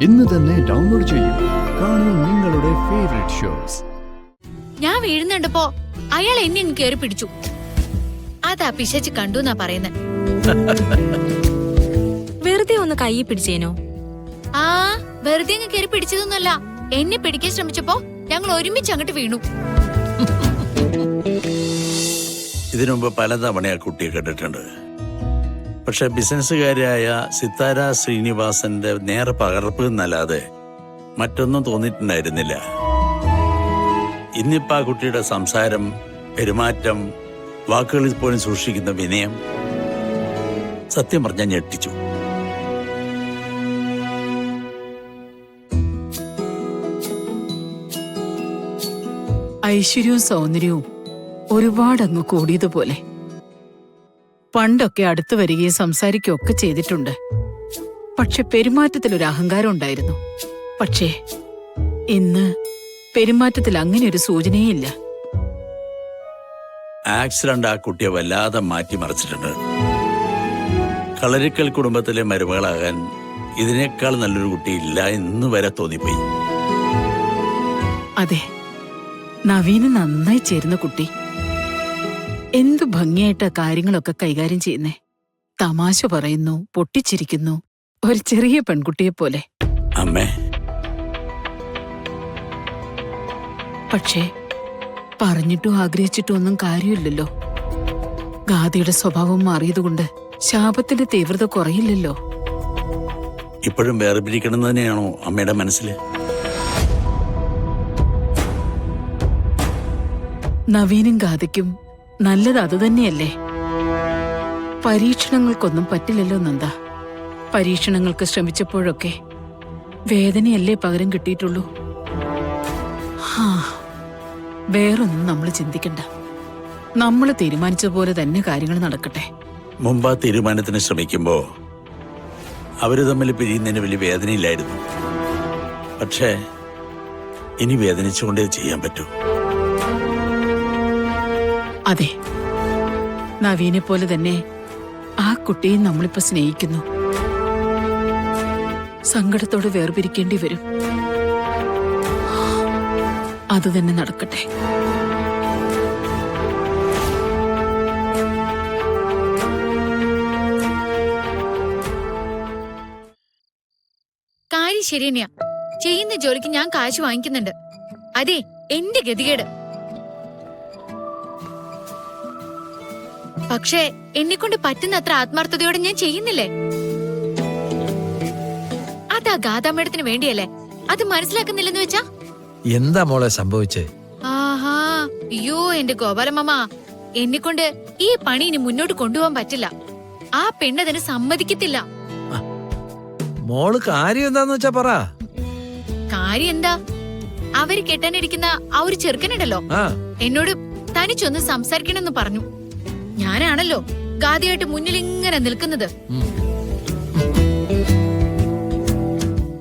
ഇന്ന് തന്നെ ഡൗൺലോഡ് ചെയ്യൂ. കാണൂ നിങ്ങളുടെ ഫേവറേറ്റ് ഷോസ്. ഞാൻ വീഴുന്നുണ്ടപ്പോ അയാൾ എന്നെ അങ്ങ് കേറി പിടിച്ചു. അതാ പിശാച് കണ്ടു എന്നാ പറയുന്നത്. വെറുതെ ഒന്ന് കൈ പിടിച്ചേനോ? ആ വെറുതെ അങ്ങ് കേറി പിടിച്ചതൊന്നുമല്ല. എന്നെ പിടിക്കാൻ ശ്രമിച്ചപ്പോ ഞങ്ങൾ ഒരുമിച്ച് അങ്ങോട്ട് വീണു. ഇതിനുമുമ്പ് പലതവണ ആ കുട്ടിയെ കണ്ടിട്ടുണ്ട്. പക്ഷെ ബിസിനസ്സുകാരിയായ സിത്താര ശ്രീനിവാസന്റെ നേരെ പകർപ്പ് എന്നല്ലാതെ മറ്റൊന്നും തോന്നിയിട്ടുണ്ടായിരുന്നില്ല. ഇന്നിപ്പോ ആ കുട്ടിയുടെ സംസാരം, പെരുമാറ്റം, വാക്കുകളിൽ പോലും സൂക്ഷിക്കുന്ന വിനയം സത്യം പറഞ്ഞാൽ ഞെട്ടിച്ചു. ഐശ്വര്യവും സൗന്ദര്യവും ഒരുപാടങ്ങ് കൂടിയതുപോലെ. പണ്ടൊക്കെ അടുത്തു വരികയും സംസാരിക്കുകയും ഒക്കെ ചെയ്തിട്ടുണ്ട്. പക്ഷെ പെരുമാറ്റത്തിലൊരു അഹങ്കാരം ഉണ്ടായിരുന്നു. പക്ഷേ ഇന്ന് പെരുമാറ്റത്തിൽ അങ്ങനെ ഒരു സൂചനയില്ല. ആക്സിഡന്റ് ആ കുട്ടിയെ വല്ലാതെ മാറ്റിമറിച്ചിട്ടുണ്ട്. കളരിക്കൽ കുടുംബത്തിലെ മരുമകളാകാൻ ഇതിനേക്കാൾ നല്ലൊരു കുട്ടി ഇല്ല എന്ന് വരെ തോന്നിപ്പോയി. അതെ, നവീന് നന്നായി ചേരുന്ന കുട്ടി. എന്തു ഭംഗിയായിട്ടാ കാര്യങ്ങളൊക്കെ കൈകാര്യം ചെയ്യുന്നേ. തമാശ പറയുന്നു, പൊട്ടിച്ചിരിക്കുന്നു, ഒരു ചെറിയ പെൺകുട്ടിയെ പോലെ. അമ്മേ, പക്ഷേ പറഞ്ഞിട്ടും ആഗ്രഹിച്ചിട്ടും ഒന്നും കാര്യമില്ലല്ലോ. ഗാദിയുടെ സ്വഭാവം മാറിയതുകൊണ്ട് ശാപത്തിന്റെ തീവ്രത കുറയില്ലല്ലോ. ഇപ്പോഴും വേർപിരിക്കണം തന്നെയാണോ അമ്മയുടെ മനസ്സിൽ? നവീനും ഗാദിക്കും നല്ലത് അതുതന്നെയല്ലേ. പരീക്ഷണങ്ങൾക്കൊന്നും പറ്റില്ലല്ലോ നന്ദ. പരീക്ഷണങ്ങൾക്ക് ശ്രമിച്ചപ്പോഴൊക്കെ വേദനയല്ലേ പകരം കിട്ടിയിട്ടുള്ളൂ. വേറൊന്നും നമ്മൾ ചിന്തിക്കണ്ട. നമ്മൾ തീരുമാനിച്ചതുപോലെ തന്നെ കാര്യങ്ങൾ നടക്കട്ടെ. മുമ്പ് ആ തീരുമാനത്തിന് ശ്രമിക്കുമ്പോ അവര് തമ്മിൽ പിരിയുന്നതിന് വലിയ വേദനയില്ലായിരുന്നു. പക്ഷേ ഇനി വേദനിച്ചുകൊണ്ടേ ചെയ്യാൻ പറ്റൂ. അതെ, നവീനെ പോലെ തന്നെ ആ കുട്ടിയെ നമ്മളിപ്പോ സ്നേഹിക്കുന്നു. സങ്കടത്തോടെ വേർപിരിക്കേണ്ടി വരും. അത് തന്നെ നടക്കട്ടെ. കാര്യം ശരി തന്നെയാ. ചെയ്യുന്ന ജോലിക്ക് ഞാൻ കാശ് വാങ്ങിക്കുന്നുണ്ട്. അതെ, എന്റെ ഗതികേട്. പക്ഷേ എന്നെക്കൊണ്ട് പറ്റുന്നത്ര ആത്മാർത്ഥതയോടെ ഞാൻ ചെയ്യുന്നില്ലേ? അതാ ഗാഥാമേടത്തിന് വേണ്ടിയല്ലേ. അത് മനസ്സിലാക്കുന്നില്ലെന്ന് വെച്ചാ എന്താ മോളെ സംഭവിച്ചേ? ആഹാ, അയ്യോ എന്റെ ഗോപാലമ്മ, എന്നെക്കൊണ്ട് ഈ പണി ഇനി മുന്നോട്ട് കൊണ്ടുപോകാൻ പറ്റില്ല. ആ പെണ്ണതിന് സമ്മതിക്കത്തില്ല. മോള് കാര്യം എന്താന്ന് വെച്ചാ പറ. കാര്യം എന്താ? അവര് കെട്ടാനിരിക്കുന്ന ആ ഒരു ചെറുക്കനുണ്ടല്ലോ, എന്നോട് തനിച്ചൊന്ന് സംസാരിക്കണമെന്ന് പറഞ്ഞു. ഞാനാണല്ലോ ഗാദിയായിട്ട് മുന്നിൽ ഇങ്ങനെ നിൽക്കുന്നത്.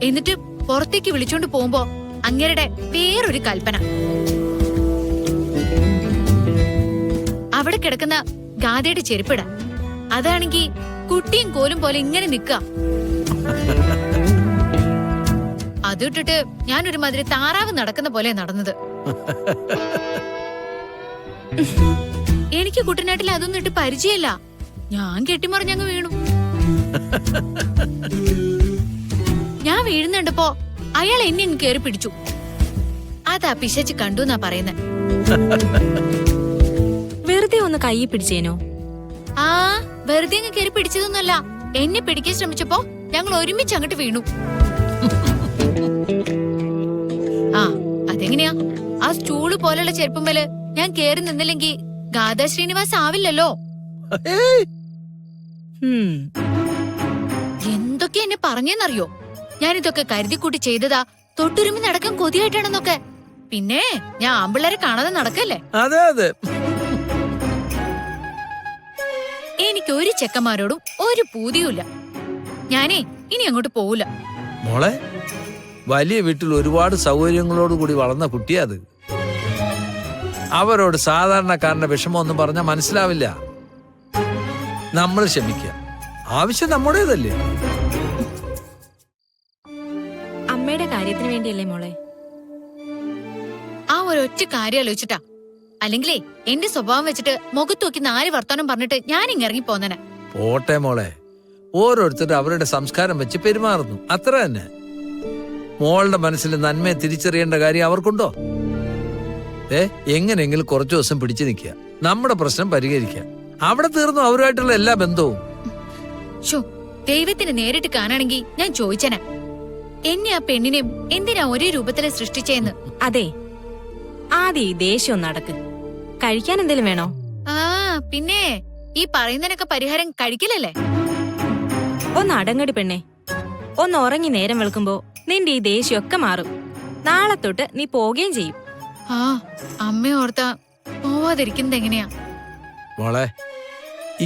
എന്നിട്ട് പുറത്തേക്ക് വിളിച്ചോണ്ട് പോകുമ്പോ അങ്ങേരുടെ വേറൊരു കൽപ്പന. അവിടെ കിടക്കുന്ന ഗാദിയുടെ ചെരുപ്പിട. അതാണെങ്കി കുട്ടിയും കോലും പോലെ ഇങ്ങനെ നിക്ക. അതിട്ടിട്ട് ഞാനൊരുമാതിരി താറാവ് നടക്കുന്ന പോലെ നടന്നത്. എനിക്ക് കുട്ടനാട്ടിൽ അതൊന്നും ഇട്ട് പരിചയമില്ല. ഞാൻ കെട്ടിമറിഞ്ഞങ്ങ് വീണു. ഞാൻ വീഴുന്നുണ്ടപ്പോ അയാൾ എന്നെ അങ്ങ് കേറി പിടിച്ചു. അതാ പിശാച് കണ്ടു എന്നാ പറയുന്നത്. വെറുതെ ഒന്ന് കൈ പിടിച്ചേനോ? ആ വെറുതെ അങ്ങ് കേറി പിടിച്ചതൊന്നുമല്ല. എന്നെ പിടിക്കാൻ ശ്രമിച്ചപ്പോ ഞങ്ങൾ ഒരുമിച്ച് അങ്ങോട്ട് വീണു. ആ അതെങ്ങനെയാ? ആ സ്റ്റൂള് പോലുള്ള ചെരുപ്പുമ്പല് ഞാൻ കേറി നിന്നില്ലെങ്കി ഗാഥാ ശ്രീനിവാസ് ആവില്ലല്ലോ. എന്തൊക്കെ എന്നെ പറഞ്ഞെന്നറിയോ? ഞാനിതൊക്കെ കരുതിക്കൂട്ടി ചെയ്തതാ. തൊട്ടുരുമി നടക്കാൻ കൊതിയായിട്ടാണെന്നൊക്കെ. പിന്നെ ഞാൻ ആമ്പിള്ളേരെ കാണാതെ നടക്കല്ലേ. അതെ അതെ, എനിക്ക് ഒരു ചെക്കന്മാരോടും ഒരു പൂതിയുമില്ല. ഞാനേ ഇനി അങ്ങോട്ട് പോവില്ല. മോളെ, വലിയ വീട്ടിൽ ഒരുപാട് സൗകര്യങ്ങളോട് കൂടി വളർന്ന കുട്ടിയാ അത്. അവരോട് സാധാരണക്കാരന്റെ വിഷമമൊന്നും പറഞ്ഞാൽ മനസ്സിലാവില്ല. നമ്മൾ ക്ഷമിക്കുക. ആവശ്യം നമ്മുടേതല്ലേ. അമ്മയുടെ കാര്യത്തിന് വേണ്ടിയല്ലേ മോളെ? ആ ഒരൊറ്റ കാര്യം ആലോചിച്ചിട്ടാ. അല്ലെങ്കിലേ എന്റെ സ്വഭാവം വെച്ചിട്ട് മുഖത്ത് നോക്കി 4 വർത്താനം പറഞ്ഞിട്ട് ഞാൻ ഇറങ്ങി പോന്നനെ. പോട്ടെ മോളെ, ഓരോരുത്തർ അവരുടെ സംസ്കാരം വെച്ച് പെരുമാറുന്നു, അത്ര തന്നെ. മോളുടെ മനസ്സിൽ നന്മയെ തിരിച്ചറിയേണ്ട കാര്യം അവർക്കുണ്ടോ? എങ്ങനെയെങ്കിലും കുറച്ചു ദിവസം പിടിച്ചു നിൽക്കുക, നമ്മുടെ പ്രശ്നം പരിഹരിക്കുക. അവിടെ തീർന്നു അവരുമായിട്ടുള്ള എല്ലാ ബന്ധവും. ദൈവത്തിന് നേരിട്ട് കാണാണെങ്കിൽ ഞാൻ ചോദിച്ചനെ, എന്നെ ആ പെണ്ണിനെയും എന്തിനാ ഒരേ രൂപത്തിലെ സൃഷ്ടിച്ചേന്ന്. അതെ, ആദ്യം ഈ ദേഷ്യം നടക്ക്. കഴിക്കാൻ എന്തെങ്കിലും വേണോ? ആ പിന്നെ ഈ പറയുന്നതിനൊക്കെ പരിഹാരം കഴിക്കലല്ലേ? ഒന്ന് അടങ്ങടി പെണ്ണെ. ഒന്ന് ഉറങ്ങി നേരം വെളുക്കുമ്പോ നിന്റെ ഈ ദേഷ്യമൊക്കെ മാറും. നാളെ തൊട്ട് നീ പോവുകയും ചെയ്യും. ആ അമ്മ ഓർത്താ പോവാതിരിക്കുന്നത് എങ്ങനെയാ? മോളെ,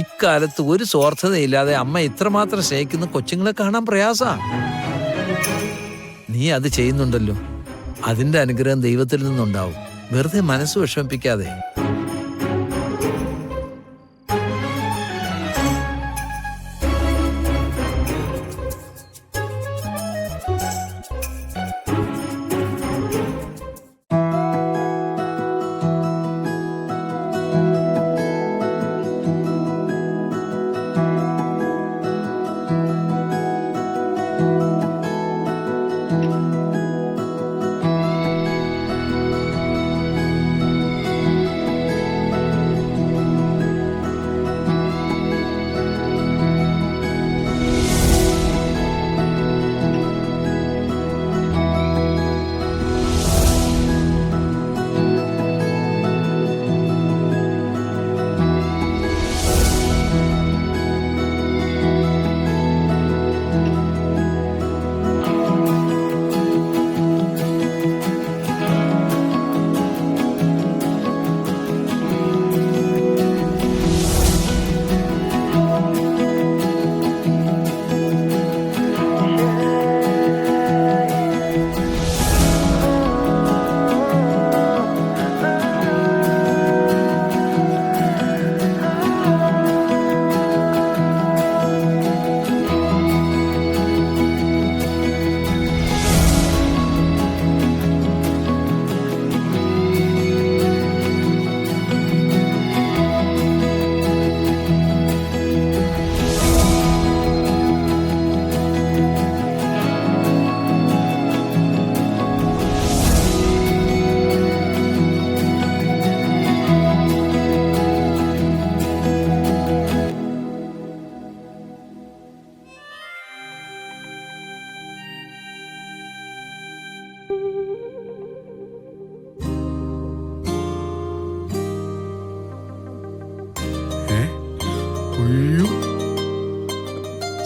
ഇക്കാലത്ത് ഒരു സ്വാർത്ഥതയില്ലാതെ അമ്മ ഇത്രമാത്രം സ്നേഹിക്കുന്ന കൊച്ചുങ്ങളെ കാണാൻ പ്രയാസാ. നീ അത് ചെയ്യുന്നുണ്ടല്ലോ, അതിന്റെ അനുഗ്രഹം ദൈവത്തിൽ നിന്നുണ്ടാവും. വെറുതെ മനസ്സ് വിഷമിപ്പിക്കാതെ.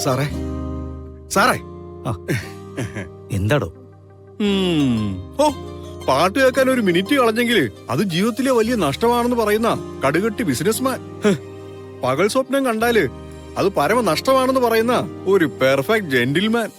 സാറേ സാറേ എന്താടോ? ഓ, പാട്ട് കേൾക്കാൻ ഒരു മിനിറ്റ് കളഞ്ഞെങ്കിൽ അത് ജീവിതത്തിലെ വലിയ നഷ്ടമാണെന്ന് പറയുന്ന കടുകട്ടി ബിസിനസ്മാൻ. പകൽ സ്വപ്നം കണ്ടാല് അത് പരമ നഷ്ടമാണെന്ന് പറയുന്ന ഒരു പെർഫെക്റ്റ് ജെന്റിൽമാൻ.